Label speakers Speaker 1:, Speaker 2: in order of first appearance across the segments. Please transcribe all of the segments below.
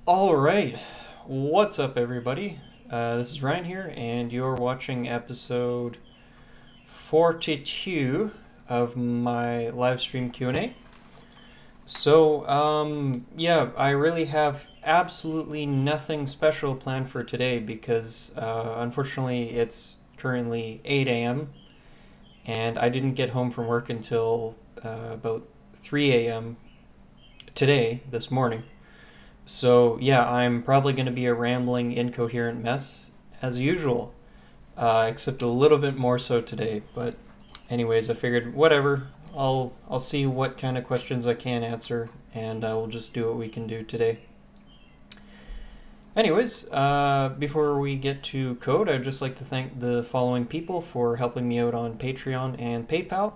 Speaker 1: All right, what's up, everybody? This is Ryan here, and you're watching episode 42 of my live stream Q&A. So, yeah, I really have absolutely nothing special planned for today because, unfortunately, it's currently 8 a.m. and I didn't get home from work until about 3 a.m. today, this morning. So yeah, I'm probably going to be a rambling, incoherent mess as usual, except a little bit more so today. But anyways, I figured whatever. I'll see what kind of questions I can answer, and I will just do what we can do today. Anyways, before we get to code, I'd just like to thank the following people for helping me out on Patreon and PayPal.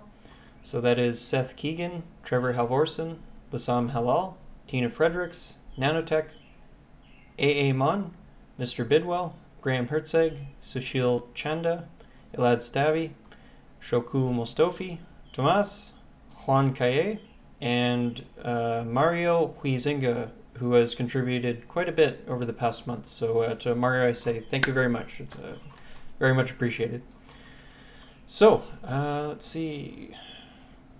Speaker 1: So that is Seth Keegan, Trevor Halvorsen, Bassam Halal, Tina Fredericks, Nanotech, AA Mon, Mr. Bidwell, Graham Hertzeg, Sushil Chanda, Elad Stavi, Shoku Mostofi, Tomas, Juan Calle, and Mario Huizinga, who has contributed quite a bit over the past month. So to Mario, I say thank you very much. It's very much appreciated. So let's see.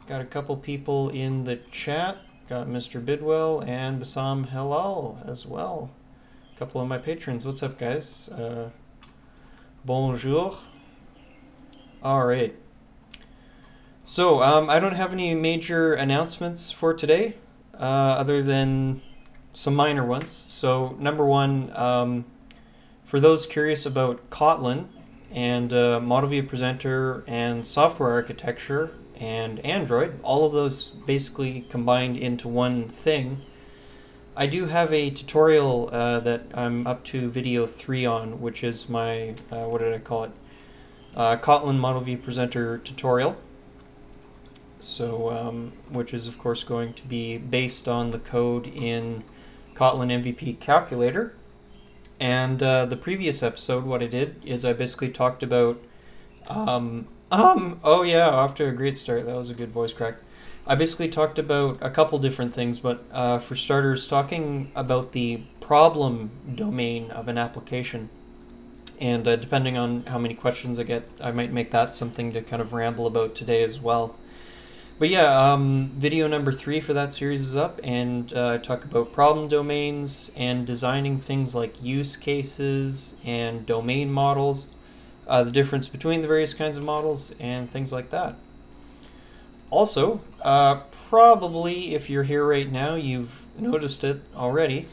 Speaker 1: Got a couple people in the chat. Got Mr. Bidwell and Bassam Halal as well. A couple of my patrons. What's up, guys? Bonjour. All right. So I don't have any major announcements for today, other than some minor ones. So number one, for those curious about Kotlin and ModelViewPresenter and software architecture and Android, all of those basically combined into one thing, I do have a tutorial that I'm up to video 3 on, which is my, what did I call it? Kotlin ModelViewPresenter tutorial. So, which is of course going to be based on the code in Kotlin MVP Calculator. And the previous episode, what I did is I basically talked about oh yeah, off to a great start. That was a good voice crack. I basically talked about a couple different things, but for starters, talking about the problem domain of an application. And depending on how many questions I get, I might make that something to kind of ramble about today as well. But yeah, video number 3 for that series is up, and I talk about problem domains and designing things like use cases and domain models. The difference between the various kinds of models and things like that. Also, probably if you're here right now, you've noticed it already,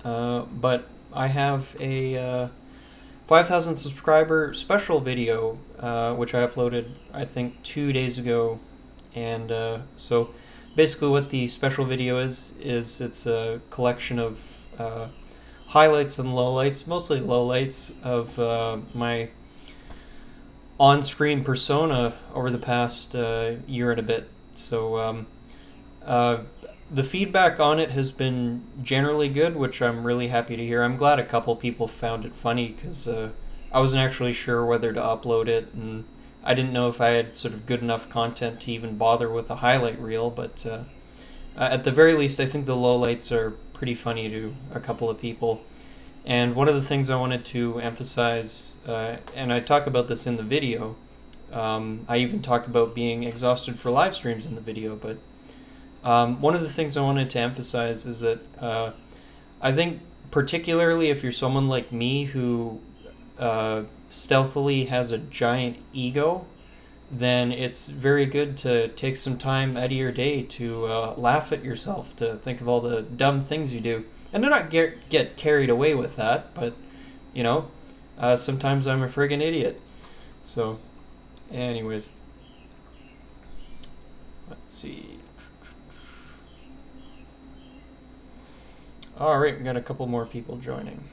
Speaker 1: but I have a 5,000 subscriber special video, which I uploaded, I think, 2 days ago. And so basically what the special video is it's a collection of highlights and lowlights, mostly lowlights, of my on-screen persona over the past year and a bit. So the feedback on it has been generally good, which I'm really happy to hear. I'm glad a couple people found it funny, because I wasn't actually sure whether to upload it, and I didn't know if I had sort of good enough content to even bother with a highlight reel, but at the very least, I think the lowlights are pretty funny to a couple of people. And one of the things I wanted to emphasize, and I talk about this in the video, I even talk about being exhausted for live streams in the video, but one of the things I wanted to emphasize is that I think particularly if you're someone like me who stealthily has a giant ego, then it's very good to take some time out of your day to laugh at yourself, to think of all the dumb things you do. And to not get carried away with that, but, you know, sometimes I'm a friggin' idiot. So, anyways. Let's see. Alright, we got a couple more people joining.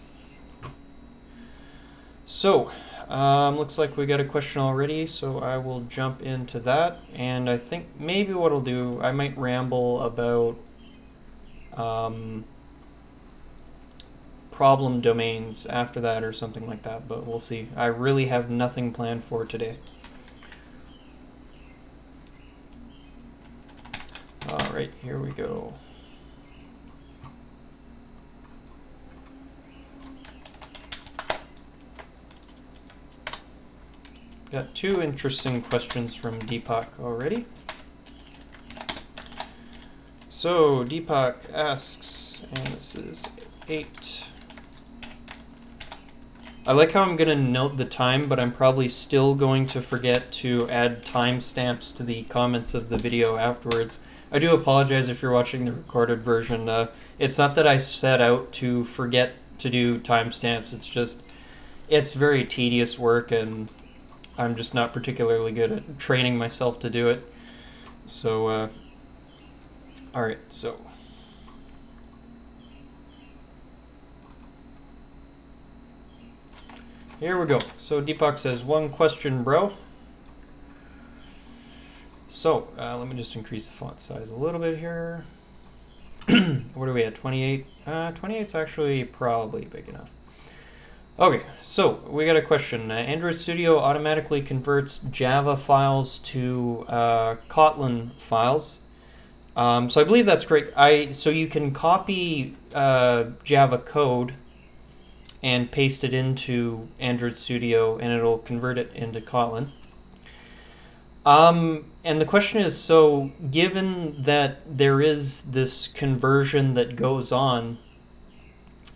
Speaker 1: So, looks like we got a question already, so I will jump into that. And I think maybe what I'll do, I might ramble about problem domains after that or something like that, but we'll see. I really have nothing planned for today. Alright, here we go. got two interesting questions from Deepak already. So Deepak asks, and this is 8. I like how I'm going to note the time, but I'm probably still going to forget to add timestamps to the comments of the video afterwards. I do apologize if you're watching the recorded version. It's not that I set out to forget to do timestamps, it's just, it's very tedious work and I'm just not particularly good at training myself to do it. So, alright, so. Here we go. So Deepak says, one question, bro. So let me just increase the font size a little bit here. What are we at, 28? 28's actually probably big enough. Okay, so we got a question. Android Studio automatically converts Java files to Kotlin files. So I believe that's great. So you can copy Java code and paste it into Android Studio and it'll convert it into Kotlin. And the question is, so given that there is this conversion that goes on,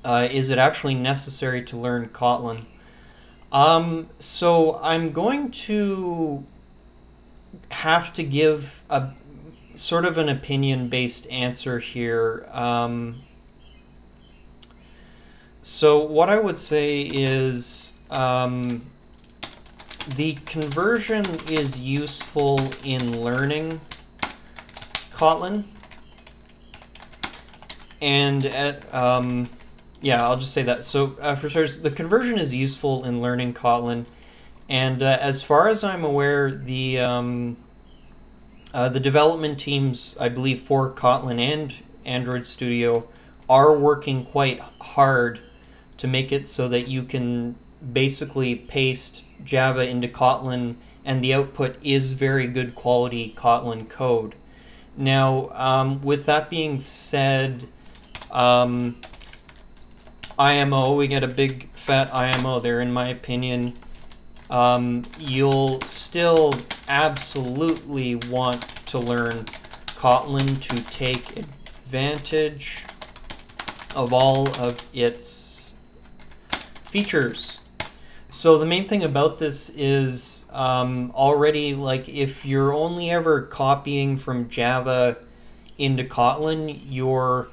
Speaker 1: is it actually necessary to learn Kotlin? So I'm going to have to give a sort of an opinion-based answer here. So what I would say is the conversion is useful in learning Kotlin, and yeah, I'll just say that. So for starters, the conversion is useful in learning Kotlin, and as far as I'm aware, the development teams, I believe, for Kotlin and Android Studio are working quite hard to make it so that you can basically paste Java into Kotlin and the output is very good quality Kotlin code. Now, with that being said, IMO, we get a big fat IMO there, in my opinion. You'll still absolutely want to learn Kotlin to take advantage of all of its features. So the main thing about this is already, like, if you're only ever copying from Java into Kotlin, you're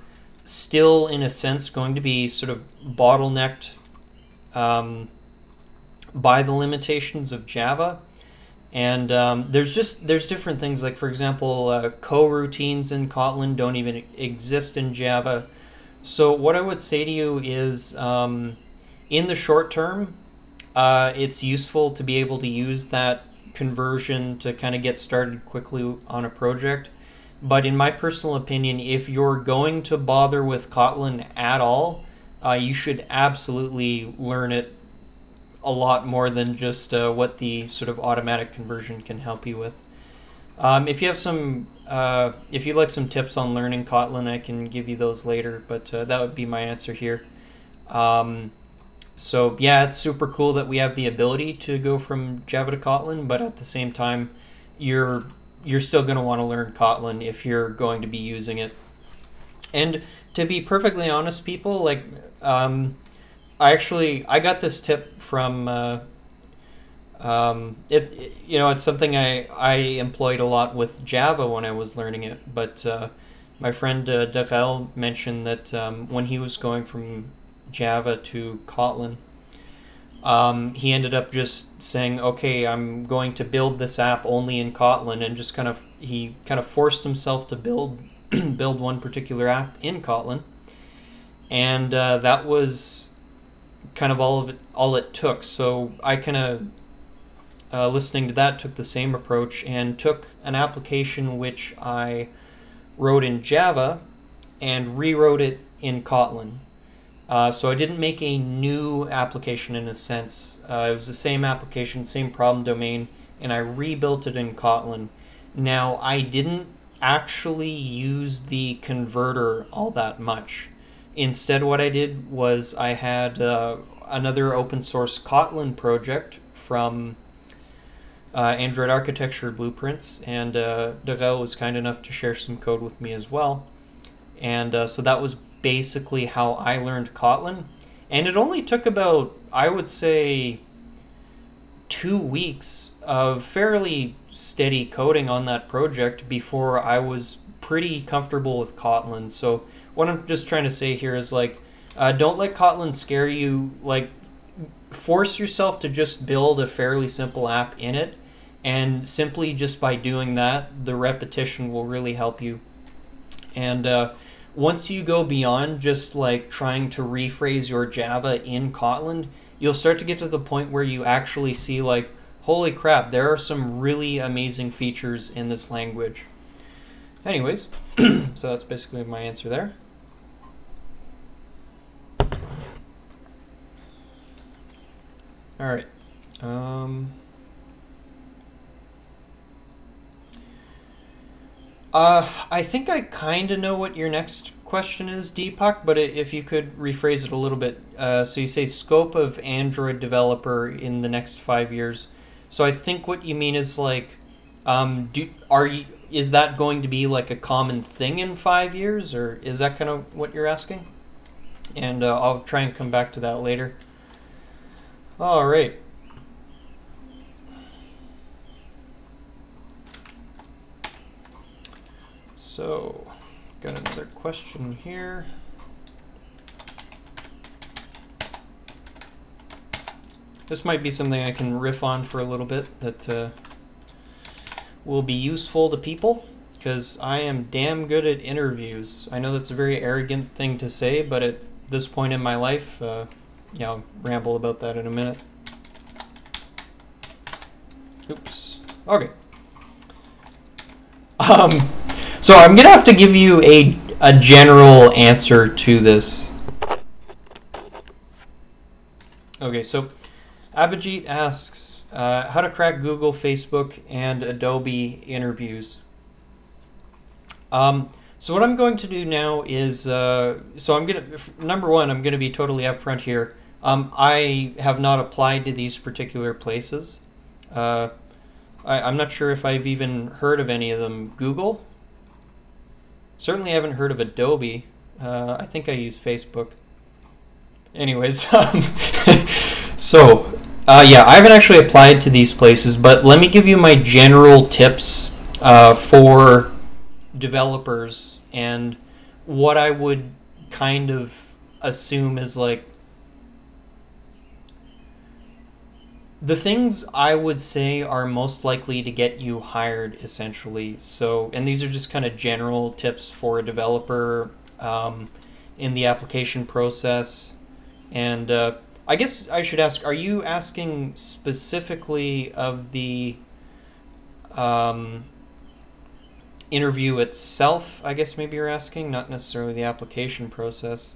Speaker 1: still in a sense going to be sort of bottlenecked by the limitations of Java. And there's different things, like, for example, coroutines in Kotlin don't even exist in Java. So what I would say to you is, in the short term, it's useful to be able to use that conversion to kind of get started quickly on a project. But in my personal opinion, if you're going to bother with Kotlin at all, you should absolutely learn it a lot more than just what the sort of automatic conversion can help you with. If you have some, if you'd like some tips on learning Kotlin, I can give you those later, but that would be my answer here. So yeah, it's super cool that we have the ability to go from Java to Kotlin, but at the same time, you're still going to want to learn Kotlin if you're going to be using it. And to be perfectly honest, people, like, I got this tip from it's something I employed a lot with Java when I was learning it, but my friend Darrell mentioned that when he was going from Java to Kotlin, he ended up just saying, okay, I'm going to build this app only in Kotlin, and just he kind of forced himself to build one particular app in Kotlin, and that was kind of all it took. So I kind of listening to that, took the same approach and took an application which I wrote in Java and rewrote it in Kotlin. So I didn't make a new application in a sense. It was the same application, same problem domain, and I rebuilt it in Kotlin. Now, I didn't actually use the converter all that much. Instead, what I did was I had another open source Kotlin project from Android architecture blueprints, and Darrell was kind enough to share some code with me as well. And so that was basically how I learned Kotlin. And it only took about, I would say, 2 weeks of fairly steady coding on that project before I was pretty comfortable with Kotlin. So what I'm just trying to say here is, like, don't let Kotlin scare you. Like, force yourself to just build a fairly simple app in it, and simply just by doing that, the repetition will really help you. And once you go beyond just like trying to rephrase your Java in Kotlin, you'll start to get to the point where you actually see, like, holy crap, there are some really amazing features in this language. Anyways, so that's basically my answer there. All right. I think I kind of know what your next question is, Deepak, but if you could rephrase it a little bit. So you say scope of Android developer in the next 5 years. So I think what you mean is, like, is that going to be like a common thing in 5 years, or is that kind of what you're asking? And I'll try and come back to that later. All right. So, got another question here. This might be something I can riff on for a little bit that will be useful to people, because I am damn good at interviews. I know that's a very arrogant thing to say, but at this point in my life, yeah, I'll ramble about that in a minute. Oops. Okay. So I'm gonna have to give you a general answer to this. Okay, so Abhijit asks how to crack Google, Facebook, and Adobe interviews. So what I'm going to do now is, so I'm gonna, number one, I'm gonna be totally upfront here. I have not applied to these particular places. I'm not sure if I've even heard of any of them. Google? Certainly haven't heard of Adobe. I think I use Facebook. Anyways, so yeah, I haven't actually applied to these places, but let me give you my general tips for developers and what I would kind of assume is like the things I would say are most likely to get you hired, essentially. So, and these are just kind of general tips for a developer in the application process. And I guess I should ask, are you asking specifically of the interview itself? I guess maybe you're asking, not necessarily the application process.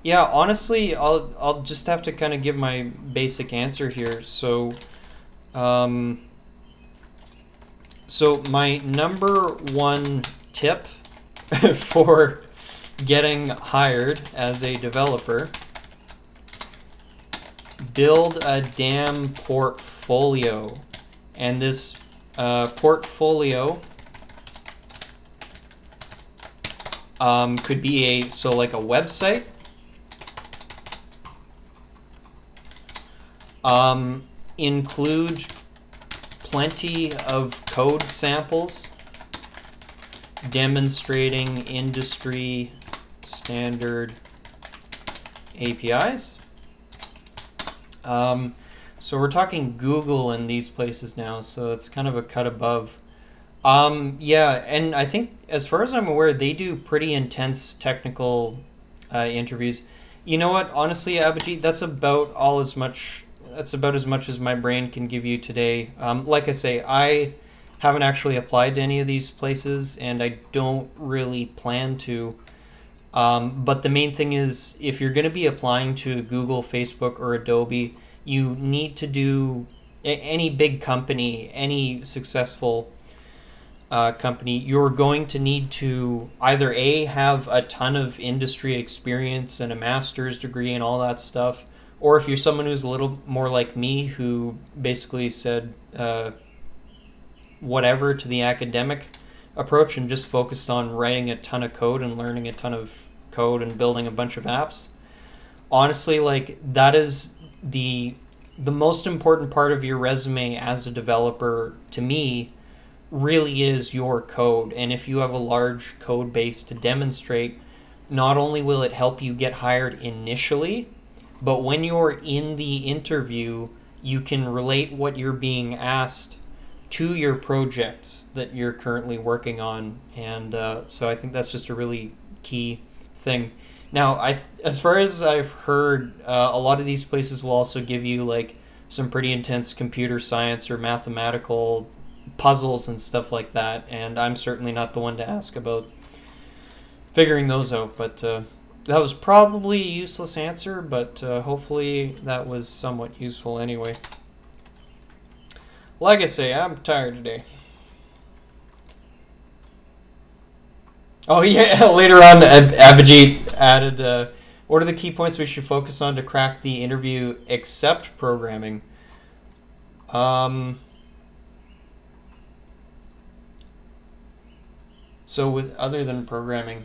Speaker 1: Yeah, honestly, I'll just have to kind of give my basic answer here. So, so my number one tip for getting hired as a developer: build a damn portfolio. And this portfolio could be like a website. Include plenty of code samples demonstrating industry standard APIs. So we're talking Google in these places now, so it's kind of a cut above. Yeah, and I think as far as I'm aware, they do pretty intense technical interviews. You know what? Honestly, Abhijit, that's about as much as my brain can give you today. Like I say, I haven't actually applied to any of these places, and I don't really plan to. But the main thing is, if you're going to be applying to Google, Facebook, or Adobe, you need to do any big company, any successful company, you're going to need to either A, have a ton of industry experience and a master's degree and all that stuff, or if you're someone who's a little more like me, who basically said whatever to the academic approach and just focused on writing a ton of code and learning a ton of code and building a bunch of apps. Honestly, like, that is the most important part of your resume as a developer, to me, really is your code. And if you have a large code base to demonstrate, not only will it help you get hired initially, but when you're in the interview, you can relate what you're being asked to your projects that you're currently working on. And so I think that's just a really key thing. Now, as far as I've heard, a lot of these places will also give you like some pretty intense computer science or mathematical puzzles and stuff like that, and I'm certainly not the one to ask about figuring those out, but that was probably a useless answer, but hopefully that was somewhat useful anyway. Like I say, I'm tired today. Oh yeah, later on Abhijit added, what are the key points we should focus on to crack the interview except programming? So with other than programming.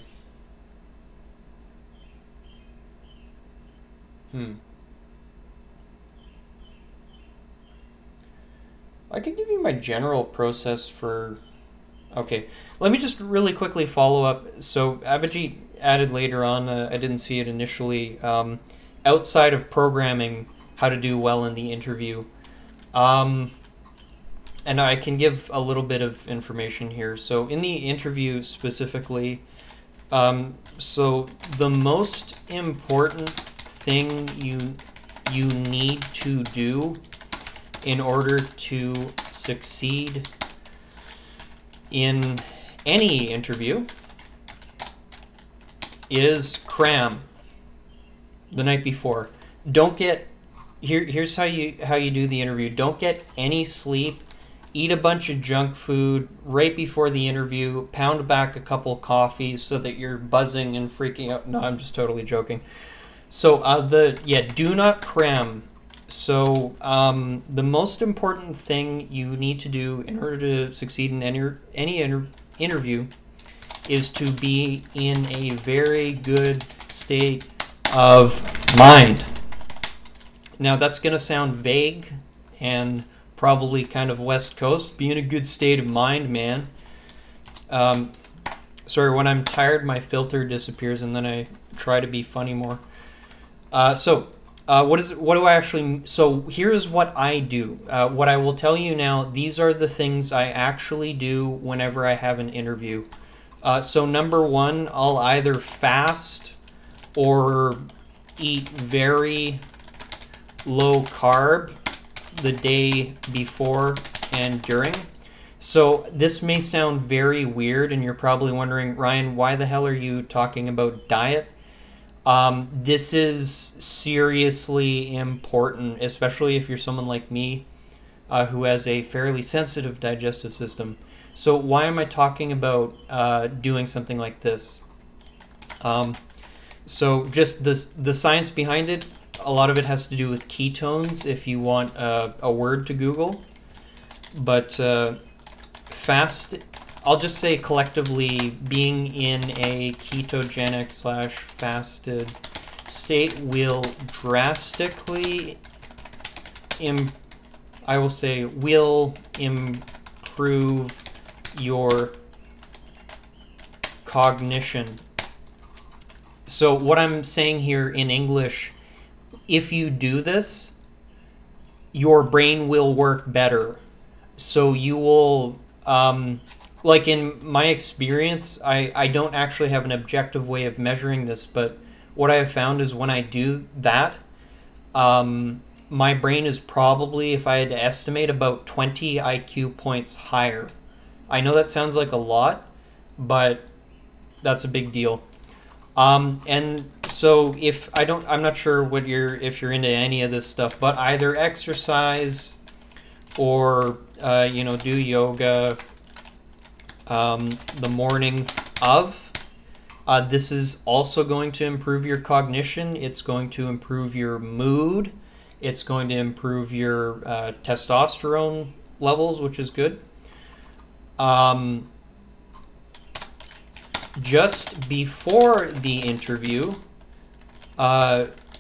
Speaker 1: I could give you my general process for... Okay, let me just really quickly follow up. So Abhijit added later on, I didn't see it initially, outside of programming, how to do well in the interview. And I can give a little bit of information here. So in the interview specifically, so the most important thing you need to do in order to succeed in any interview is cram the night before. Don't get here's how you do the interview. Don't get any sleep. Eat a bunch of junk food right before the interview. Pound back a couple coffees so that you're buzzing and freaking out. No, I'm just totally joking. So do not cram. So the most important thing you need to do in order to succeed in any interview is to be in a very good state of mind. Now that's going to sound vague and probably kind of West Coast. Be in a good state of mind, man. Sorry, when I'm tired, my filter disappears, and then I try to be funny more. So here's what I do. What I will tell you now, these are the things I actually do whenever I have an interview. So number one, I'll either fast or eat very low carb the day before and during. So this may sound very weird, and you're probably wondering, Ryan, why the hell are you talking about diet? This is seriously important, especially if you're someone like me who has a fairly sensitive digestive system. So why am I talking about doing something like this? So just the science behind it, a lot of it has to do with ketones if you want a word to Google. But fast, I'll just say collectively, being in a ketogenic / fasted state will drastically, will improve your cognition. So what I'm saying here in English, if you do this, your brain will work better. So you will, like in my experience, I don't actually have an objective way of measuring this, but what I have found is when I do that, my brain is probably, if I had to estimate, about 20 IQ points higher. I know that sounds like a lot, but that's a big deal. And so I'm not sure if you're into any of this stuff, but either exercise or, do yoga the morning of. This is also going to improve your cognition. It's going to improve your mood. It's going to improve your testosterone levels, which is good. Just before the interview,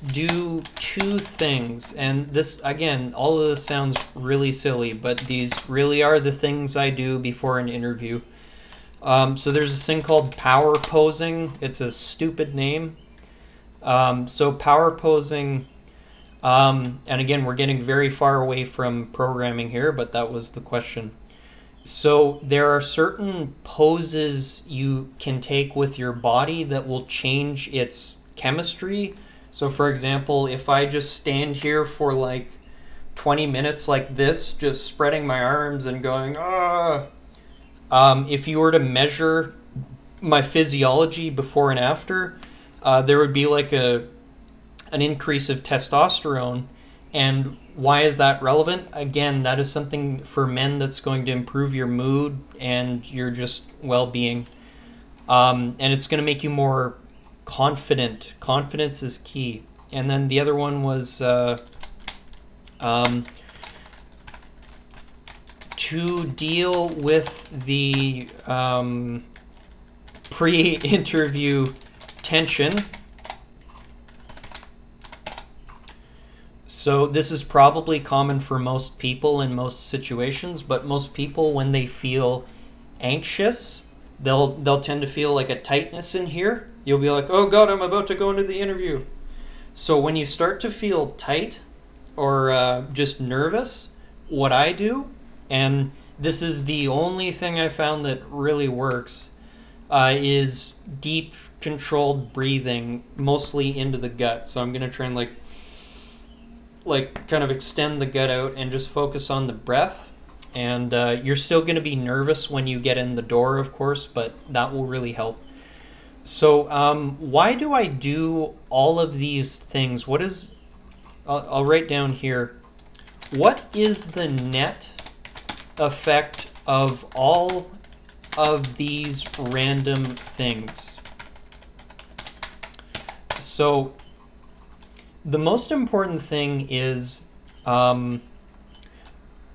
Speaker 1: do two things. And this, again, all of this sounds really silly, but these really are the things I do before an interview. So there's this thing called power posing. It's a stupid name. So power posing, and again, we're getting very far away from programming here, but that was the question. So there are certain poses you can take with your body that will change its chemistry. So for example, if I just stand here for like 20 minutes like this, just spreading my arms and going, ah. If you were to measure my physiology before and after, there would be like an increase of testosterone. And why is that relevant? Again, that is something for men that's going to improve your mood and your just well-being. And it's going to make you more confident. Confidence is key. And then the other one was to deal with the pre-interview tension. So this is probably common for most people in most situations, but most people, when they feel anxious, they'll tend to feel like a tightness in here. You'll be like, oh God, I'm about to go into the interview. So when you start to feel tight or just nervous, what I do, and this is the only thing I found that really works, is deep controlled breathing, mostly into the gut. So I'm going to try and like kind of extend the gut out and just focus on the breath. And you're still going to be nervous when you get in the door, of course, but that will really help. So why do I do all of these things? What is, I'll write down here, what is the net effect of all of these random things? So the most important thing is, and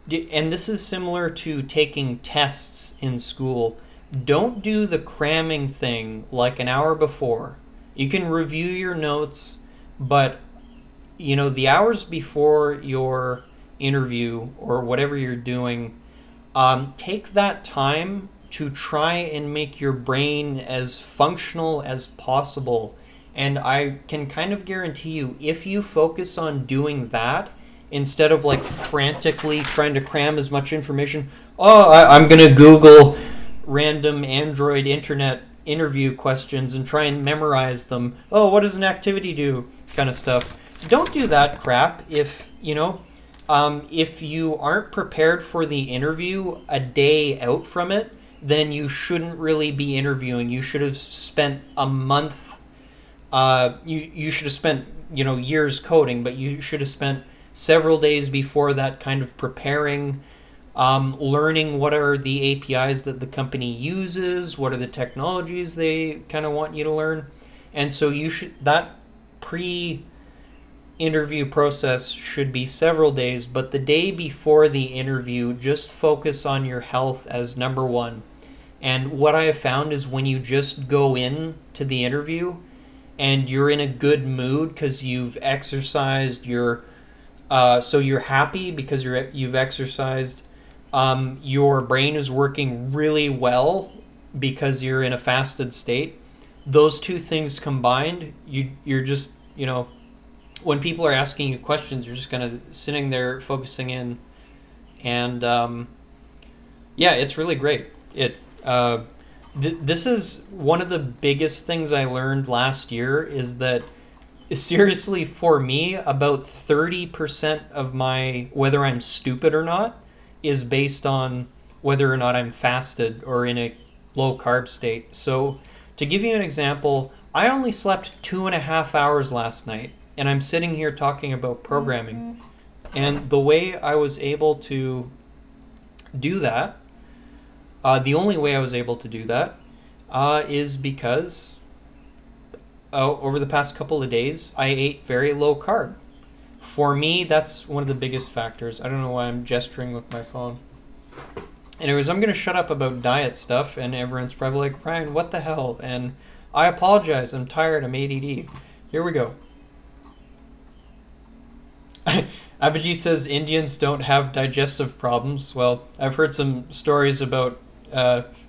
Speaker 1: this is similar to taking tests in school, don't do the cramming thing like an hour before. You can review your notes, but you know, the hours before your interview or whatever you're doing, take that time to try and make your brain as functional as possible. And I can kind of guarantee you, if you focus on doing that, instead of like frantically trying to cram as much information, I'm going to Google random Android internet interview questions and try and memorize them. Oh, what does an activity do? Kind of stuff. Don't do that crap. If, you know, if you aren't prepared for the interview a day out from it, then you shouldn't really be interviewing. You should have spent a month, you should have spent, you know, years coding, but you should have spent several days before that kind of preparing, learning what are the APIs that the company uses, what are the technologies they kind of want you to learn. And so you should, that pre-interview process should be several days, but the day before the interview, just focus on your health as number one. And what I have found is when you just go in to the interview and you're in a good mood because you've exercised, so you're happy because you've exercised, your brain is working really well because you're in a fasted state. Those two things combined, you're just, you know, when people are asking you questions, you're just kind of sitting there focusing in, and yeah, it's really great. This is one of the biggest things I learned last year, is that seriously, for me, about 30% of my whether I'm stupid or not is based on whether or not I'm fasted or in a low carb state. So to give you an example, I only slept 2.5 hours last night, and I'm sitting here talking about programming. And the way I was able to do that The only way I was able to do that is because over the past couple of days, I ate very low carb. For me, that's one of the biggest factors. I don't know why I'm gesturing with my phone. Anyways, I'm going to shut up about diet stuff, and everyone's probably like, Brian, what the hell? And I apologize. I'm tired. I'm ADD. Here we go. Abhijit says Indians don't have digestive problems. Well, I've heard some stories about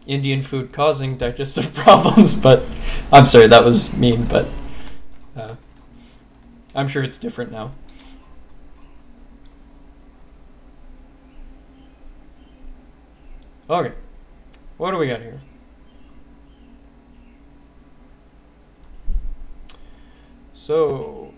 Speaker 1: Indian food causing digestive problems, but I'm sorry, that was mean, but I'm sure it's different now. Okay, what do we got here? So,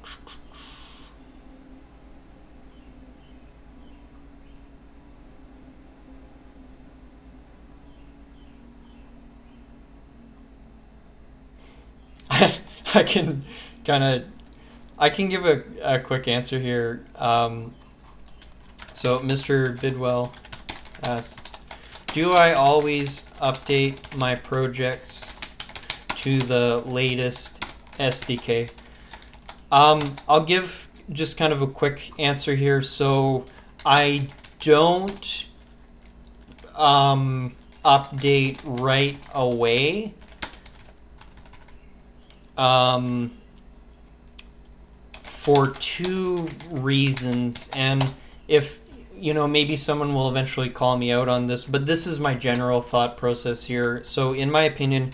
Speaker 1: I can give a quick answer here. So Mr. Bidwell asks, do I always update my projects to the latest SDK? I'll give just kind of a quick answer here. So I don't update right away. For two reasons, and if maybe someone will eventually call me out on this, but this is my general thought process here. So in my opinion,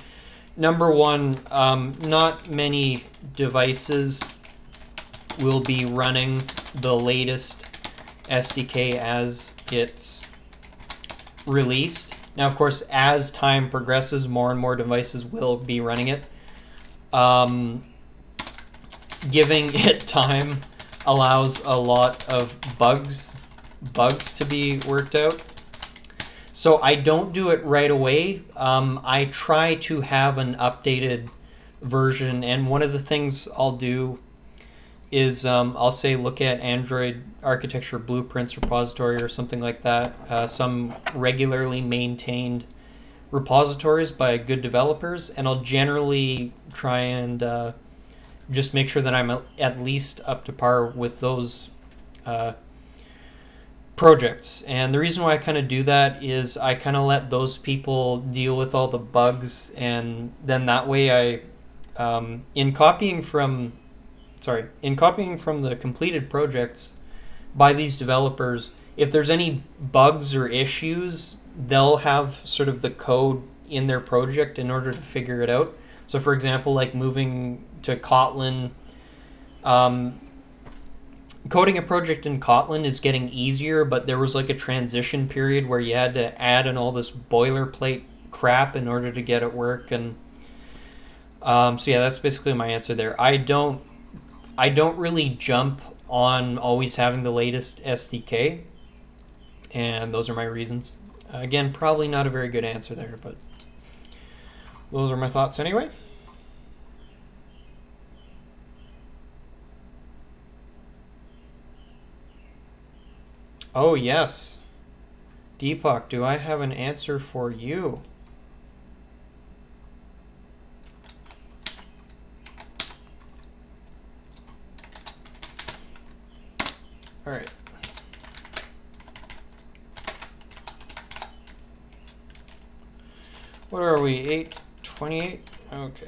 Speaker 1: number one, not many devices will be running the latest SDK as it's released. Now, of course, as time progresses, more and more devices will be running it. Giving it time allows a lot of bugs to be worked out. So I don't do it right away. I try to have an updated version, and one of the things I'll do is I'll say look at Android architecture blueprints repository or something like that, some regularly maintained repositories by good developers, and I'll generally try and just make sure that I'm at least up to par with those projects. And the reason why I kind of do that is I kind of let those people deal with all the bugs, and then that way I, in copying from the completed projects by these developers, if there's any bugs or issues, they'll have sort of the code in their project in order to figure it out. So for example, like moving to Kotlin, coding a project in Kotlin is getting easier, but there was like a transition period where you had to add in all this boilerplate crap in order to get it work. And so yeah, that's basically my answer there. I don't really jump on always having the latest SDK, and those are my reasons. Again, probably not a very good answer there, but those are my thoughts anyway. Oh yes, Deepak, do I have an answer for you? All right. What are we, 8:28? Okay.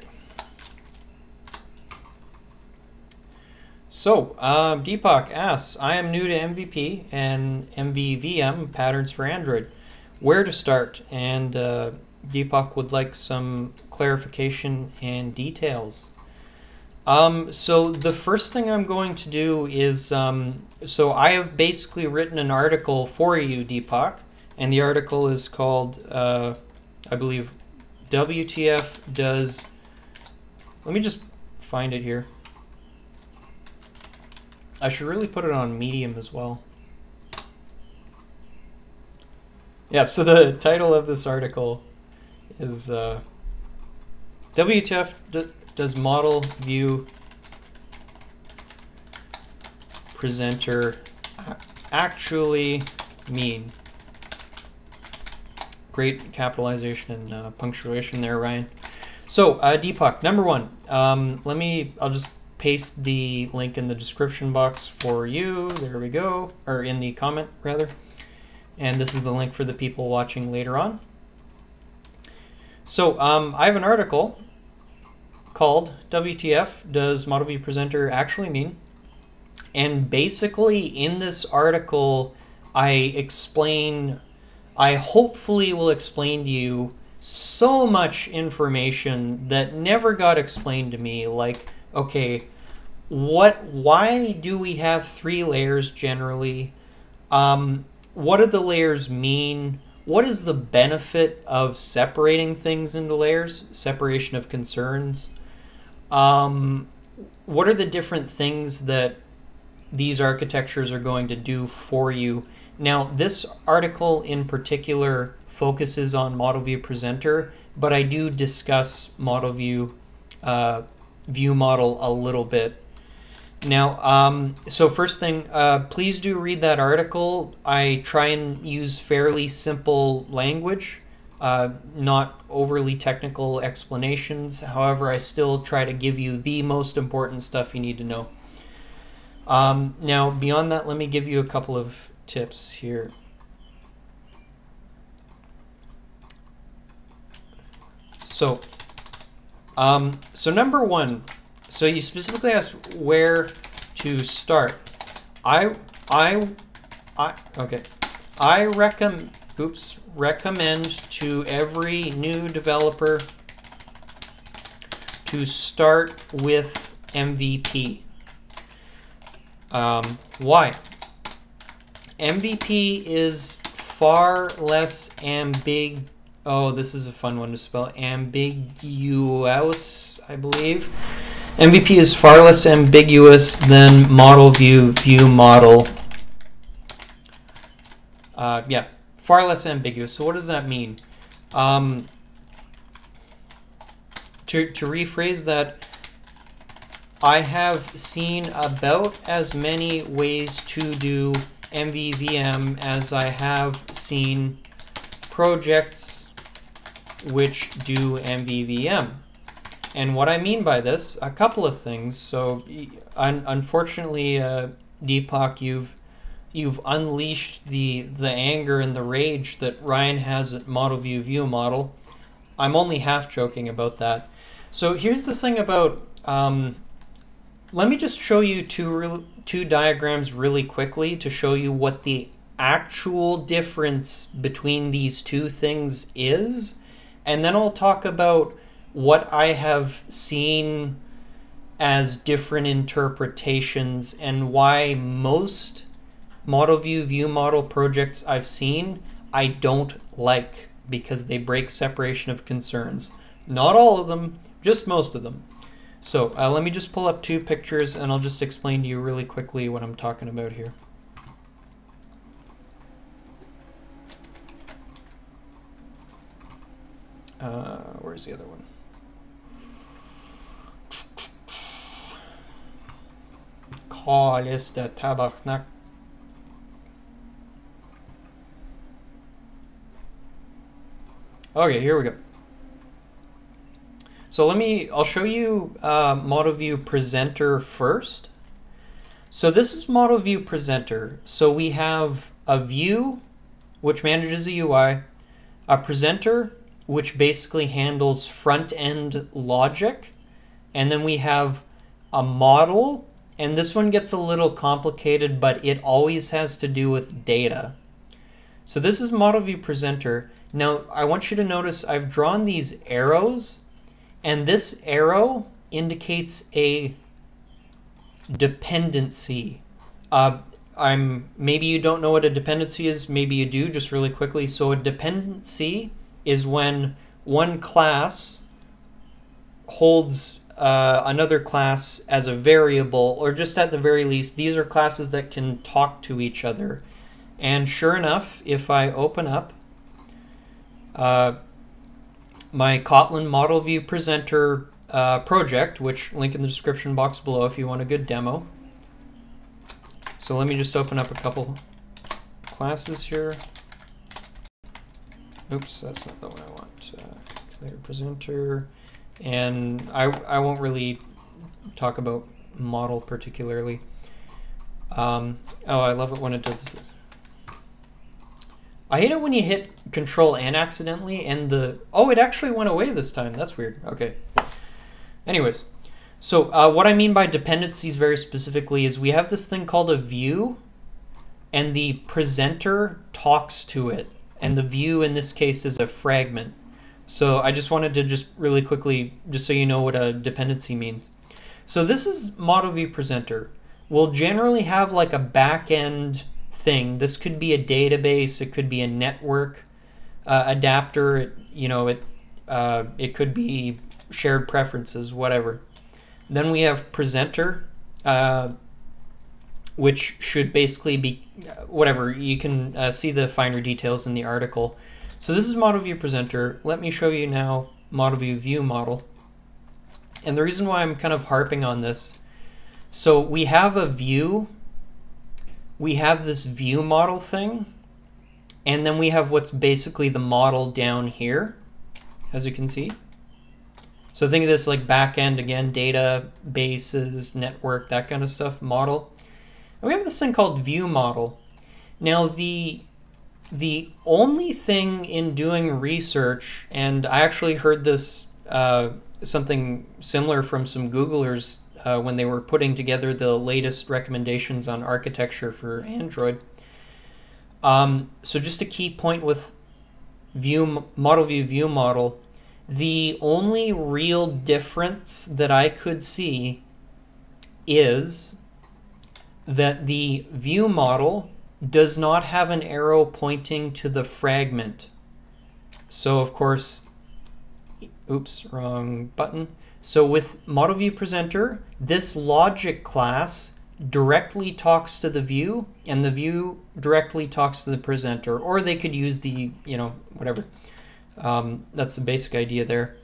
Speaker 1: So, Deepak asks, I am new to MVP and MVVM patterns for Android. Where to start? And Deepak would like some clarification and details. So the first thing I'm going to do is, so I have basically written an article for you, Deepak, and the article is called, I believe, WTF does, let me just find it here. I should really put it on Medium as well. Yeah, so the title of this article is WTF does ModelViewPresenter actually mean? ? great capitalization and punctuation there, Ryan. So Deepak, number one, I'll just paste the link in the description box for you. There we go, or in the comment rather. And this is the link for the people watching later on. So I have an article called WTF Does ModelViewPresenter Actually Mean? And basically in this article I hopefully will explain to you so much information that never got explained to me, like, okay, why do we have 3 layers generally? What do the layers mean? What is the benefit of separating things into layers? Separation of concerns. What are the different things that these architectures are going to do for you? Now, this article in particular focuses on ModelViewPresenter, but I do discuss ModelViewViewModel a little bit. Now, so first thing, please do read that article. I try and use fairly simple language, not overly technical explanations. However, I still try to give you the most important stuff you need to know. Now, beyond that, let me give you a couple of tips here. So, so number one, so you specifically asked where to start. I recommend to every new developer to start with MVP. Why? MVP is far less oh, this is a fun one to spell. Ambiguous, I believe. MVP is far less ambiguous than ModelViewViewModel. Yeah, far less ambiguous. So what does that mean? To rephrase that, I have seen about as many ways to do MVVM as I have seen projects which do MVVM. And what I mean by this, a couple of things. So unfortunately, Deepak, you've unleashed the anger and the rage that Ryan has at ModelViewViewModel. I'm only half joking about that. So here's the thing about, let me just show you two diagrams really quickly to show you what the actual difference between these two things is. And then I'll talk about what I have seen as different interpretations and why most ModelViewViewModel projects I've seen I don't like because they break separation of concerns. Not all of them, just most of them. So let me just pull up 2 pictures and I'll just explain to you really quickly what I'm talking about here. Where's the other one? Kaliste tabaknak. Okay, here we go. So I'll show you ModelViewPresenter first. So this is ModelViewPresenter. So we have a view, which manages the UI, a presenter, which basically handles front-end logic, and then we have a model, and this one gets a little complicated, but it always has to do with data. So this is ModelViewPresenter. Now, I want you to notice I've drawn these arrows, and this arrow indicates a dependency. Maybe you don't know what a dependency is, maybe you do, just really quickly. So a dependency is when one class holds another class as a variable, or just at the very least, these are classes that can talk to each other. And sure enough, if I open up my Kotlin ModelViewPresenter project, which link in the description box below if you want a good demo. So let me just open up a couple classes here. oops, that's not the one I want. Clear presenter. And I won't really talk about model particularly. Oh, I love it when it does this. I hate it when you hit Control N accidentally and oh, it actually went away this time. That's weird. Okay. Anyways, so what I mean by dependencies very specifically is we have this thing called a view, and the presenter talks to it, and the view in this case is a fragment. So I just wanted to just really quickly, just so you know what a dependency means. So this is ModelViewPresenter. We'll generally have like a back-end thing. This could be a database, it could be a network adapter, it could be shared preferences, whatever. Then we have presenter, which should basically be whatever. You can see the finer details in the article. So this is ModelViewPresenter. Let me show you now ModelViewViewModel. And the reason why I'm kind of harping on this, so we have a view, we have this view model thing, and then we have what's basically the model down here, as you can see. So think of this like back-end, again, databases, network, that kind of stuff, model. And we have this thing called view model. Now the only thing in doing research, and I actually heard this something similar from some Googlers when they were putting together the latest recommendations on architecture for Android. So just a key point with ModelViewViewModel, the only real difference that I could see is that the view model does not have an arrow pointing to the fragment. So of course, oops, wrong button. So with ModelViewPresenter, this logic class directly talks to the view, and the view directly talks to the presenter, or they could use the, whatever. That's the basic idea there.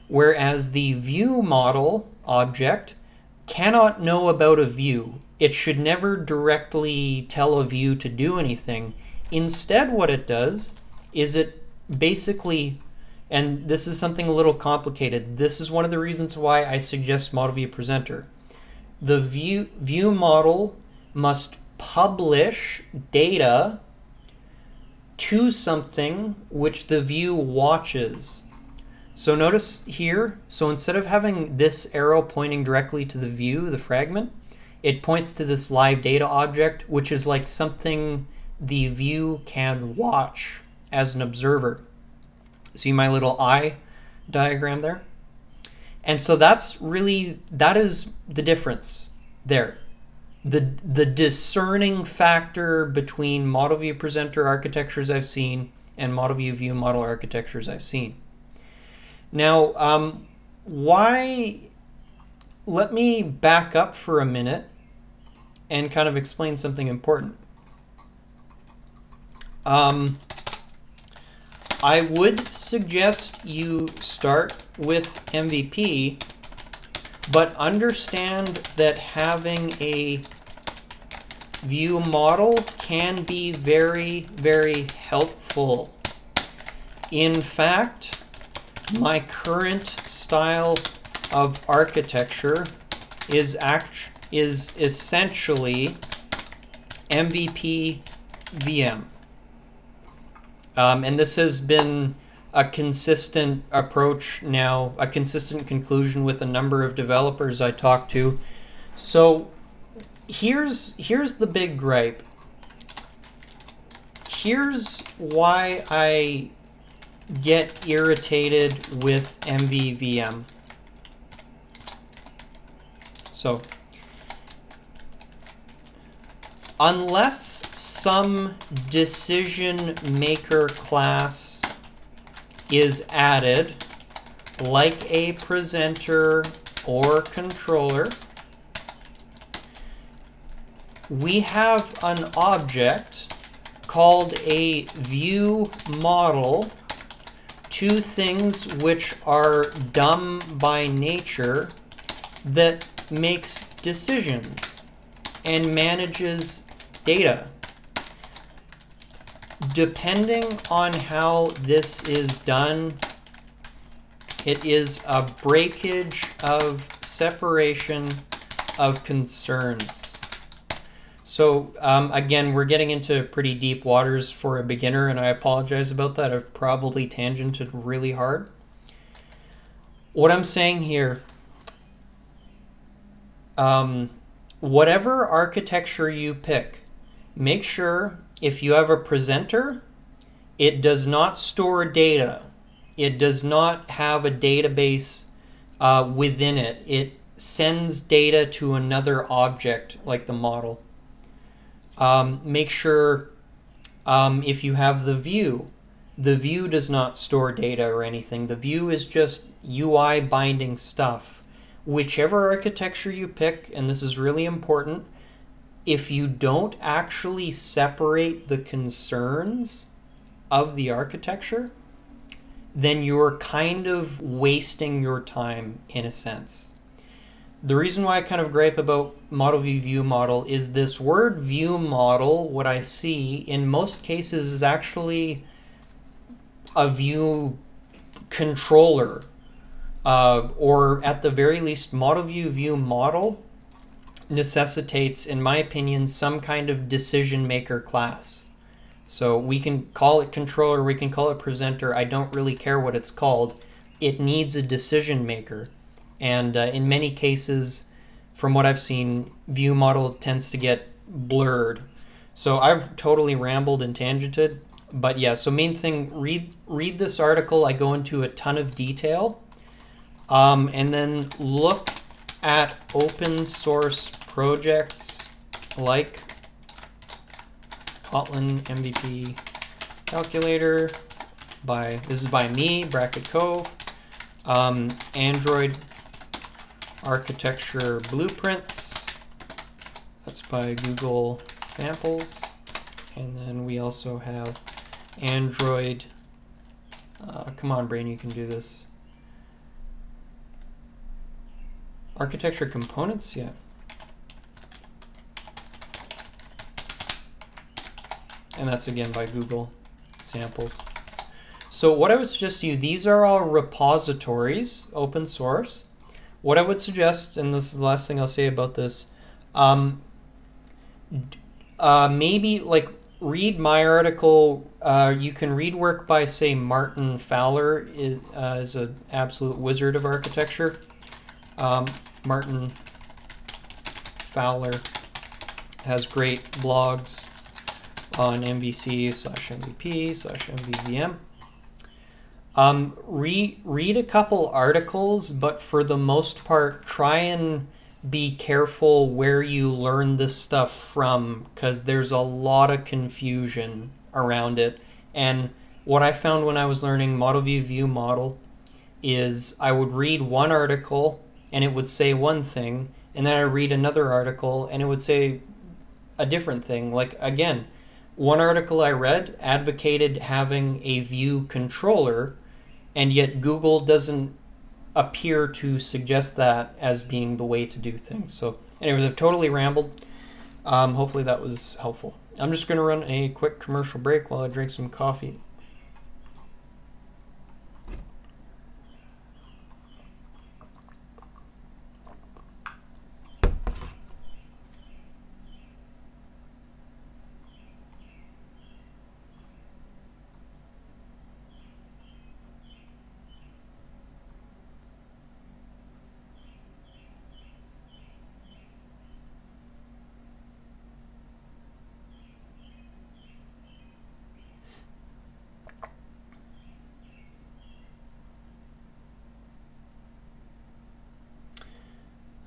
Speaker 1: Whereas the view model object cannot know about a view. It should never directly tell a view to do anything. Instead, what it does is it basically, and this is something a little complicated, this is one of the reasons why I suggest ModelViewPresenter. The view model must publish data to something which the view watches. So notice here, so instead of having this arrow pointing directly to the view, the fragment, it points to this live data object, which is like something the view can watch as an observer. See my little eye diagram there? And so that is the difference there. The discerning factor between ModelViewPresenter architectures I've seen and ModelViewViewModel architectures I've seen. Now, let me back up for a minute and kind of explain something important. I would suggest you start with MVP, but understand that having a view model can be very, very helpful. In fact, my current style of architecture is essentially MVP VM. And this has been a consistent approach now, a consistent conclusion with a number of developers I talked to. So here's the big gripe. Here's why I get irritated with MVVM. So unless some decision maker class is added, like a presenter or controller, we have an object called a view model, two things which are dumb by nature, that makes decisions and manages data. depending on how this is done, it is a breakage of separation of concerns. So again, we're getting into pretty deep waters for a beginner, and I apologize about that. I've probably tangented really hard. What I'm saying here, whatever architecture you pick, make sure if you have a presenter, it does not store data. It does not have a database within it. It sends data to another object like the model. Make sure if you have the view does not store data or anything. The view is just UI binding stuff. Whichever architecture you pick, and this is really important, if you don't actually separate the concerns of the architecture, then you're kind of wasting your time in a sense. The reason why I kind of gripe about ModelViewViewModel is this word view model, what I see in most cases is actually a view controller, or at the very least ModelViewViewModel necessitates, in my opinion, some kind of decision maker class. So we can call it controller, we can call it presenter, I don't really care what it's called. It needs a decision maker. And in many cases, from what I've seen, view model tends to get blurred. So I've totally rambled and tangented. But yeah, so main thing, read this article. I go into a ton of detail. And then look at open source projects like Kotlin MVP calculator this is by me, Bracket Cove, Android architecture blueprints, that's by Google Samples, and then we also have Android, come on brain, you can do this, architecture components, yeah. And that's again by Google Samples. So what I would suggest to you, these are all repositories, open source. What I would suggest, and this is the last thing I'll say about this, maybe like read my article. You can read work by, say, Martin Fowler, is an absolute wizard of architecture. Martin Fowler has great blogs on MVC/MVP/MVVM. Read a couple articles, but for the most part, try and be careful where you learn this stuff from, because there's a lot of confusion around it. And what I found when I was learning ModelViewViewModel is I would read one article and it would say one thing, and then I read another article and it would say a different thing. Like, again, one article I read advocated having a view controller, and yet Google doesn't appear to suggest that as being the way to do things. So anyways, I've totally rambled. Hopefully that was helpful. I'm just going to run a quick commercial break while I drink some coffee.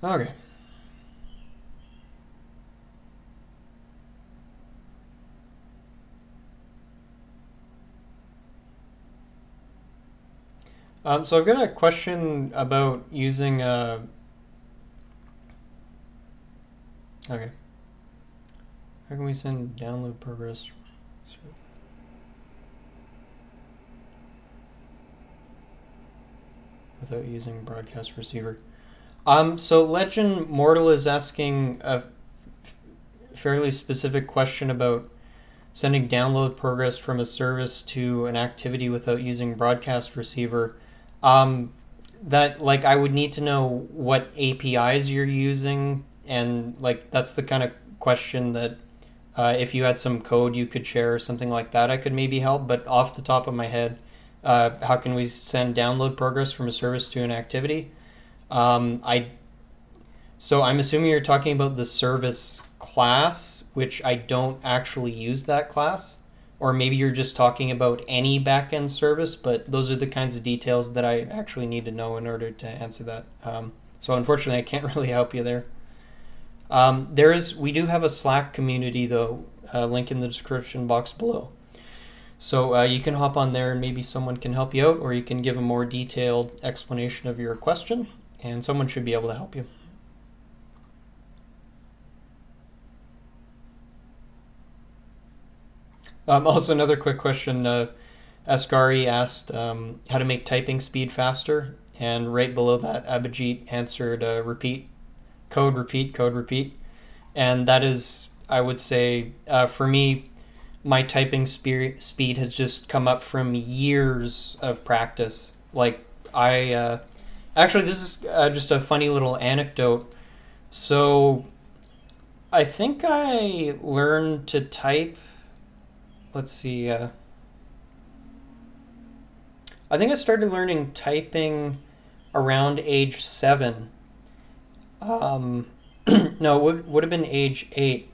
Speaker 1: Okay. So I've got a question about using okay. How can we send download progress without using broadcast receiver? So Legend Mortal is asking a fairly specific question about sending download progress from a service to an activity without using broadcast receiver. That, like, I would need to know what APIs you're using, and like that's the kind of question that if you had some code you could share or something like that, I could maybe help. But off the top of my head, how can we send download progress from a service to an activity? So I'm assuming you're talking about the service class, which I don't actually use that class. Or maybe you're just talking about any backend service, but those are the kinds of details that I actually need to know in order to answer that. So unfortunately, I can't really help you there. We do have a Slack community though, link in the description box below. So you can hop on there and maybe someone can help you out, or you can give a more detailed explanation of your question, and someone should be able to help you. Also, another quick question. Ascari asked how to make typing speed faster, and right below that, Abhijit answered repeat, code, repeat, code, repeat. And that is, I would say, for me, my typing speed has just come up from years of practice. Like, actually, this is just a funny little anecdote. So, I think I learned to type. Let's see. I think I started learning typing around age 7. No, it would have been age 8.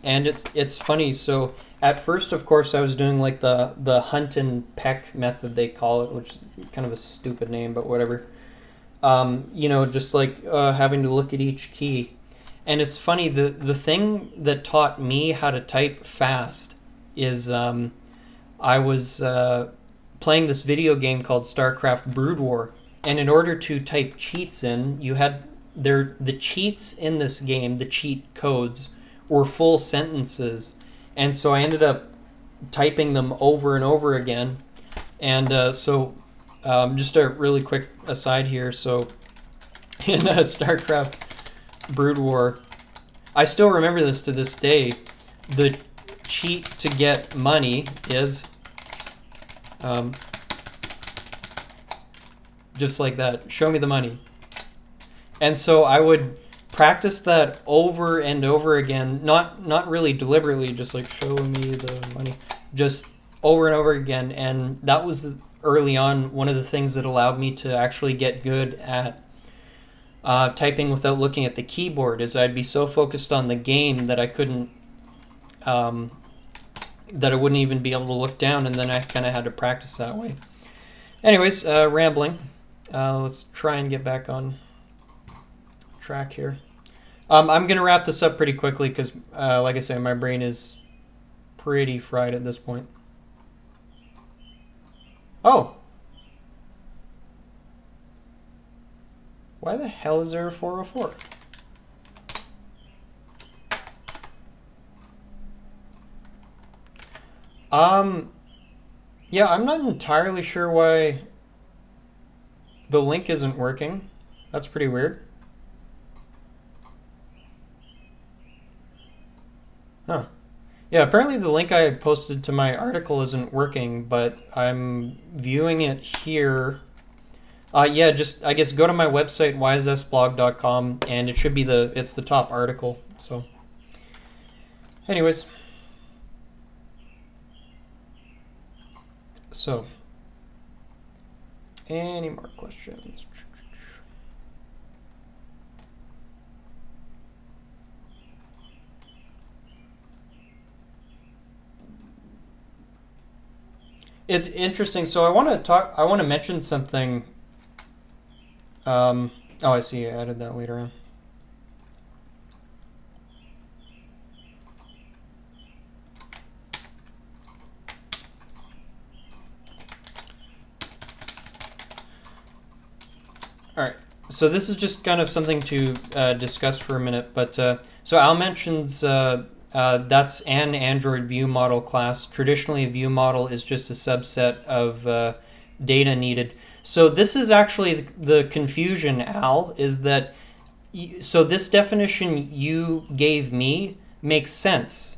Speaker 1: And it's funny. So at first, of course, I was doing like the hunt and peck method, they call it, which is kind of a stupid name, but whatever. You know, just like having to look at each key. And it's funny, the thing that taught me how to type fast is I was playing this video game called StarCraft Brood War, and in order to type cheats in, you had the cheats in this game, the cheat codes, were full sentences, and so I ended up typing them over and over again. And just a really quick aside here, so in StarCraft Brood War, I still remember this to this day. The cheat to get money is just like that, show me the money. And so I would practice that over and over again, not really deliberately, just like show me the money, just over and over again. And that was early on one of the things that allowed me to actually get good at typing without looking at the keyboard, is I'd be so focused on the game that I couldn't that I wouldn't even be able to look down, and then I kind of had to practice that way. Anyways, rambling. Let's try and get back on track here. I'm going to wrap this up pretty quickly because, like I say, my brain is pretty fried at this point. Oh! Why the hell is there a 404? Yeah, I'm not entirely sure why the link isn't working. That's pretty weird. Huh. Yeah, apparently the link I posted to my article isn't working, but I'm viewing it here. Yeah, just, I guess, go to my website, ysesblog.com, and it should be it's the top article, so. Anyways. So, any more questions? It's interesting. So I want to mention something. Oh, I see. I added that later on. All right, so this is just kind of something to discuss for a minute, but so Al mentions that's an Android view model class. Traditionally, a view model is just a subset of data needed. So this is actually the confusion, Al, is that, so this definition you gave me makes sense,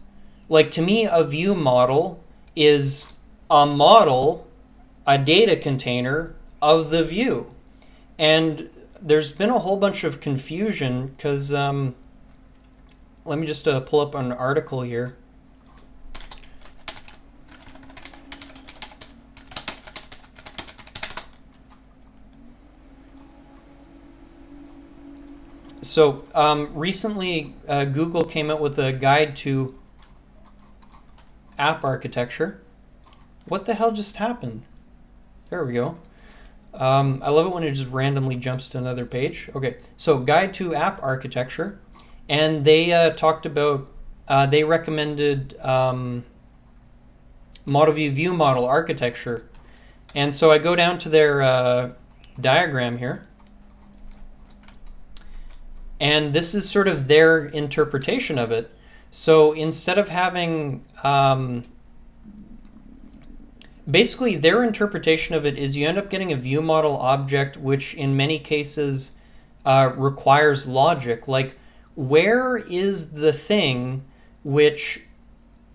Speaker 1: Like, to me, a view model is a model, a data container of the view. And there's been a whole bunch of confusion because, let me just pull up an article here. So recently, Google came out with a guide to app architecture. What the hell just happened? There we go. I love it when it just randomly jumps to another page. Okay, so guide to app architecture, and they talked about, they recommended ModelViewViewModel architecture. And so I go down to their diagram here. And this is sort of their interpretation of it. So instead of having, basically their interpretation of it is you end up getting a view model object, which in many cases requires logic. Like, where is the thing which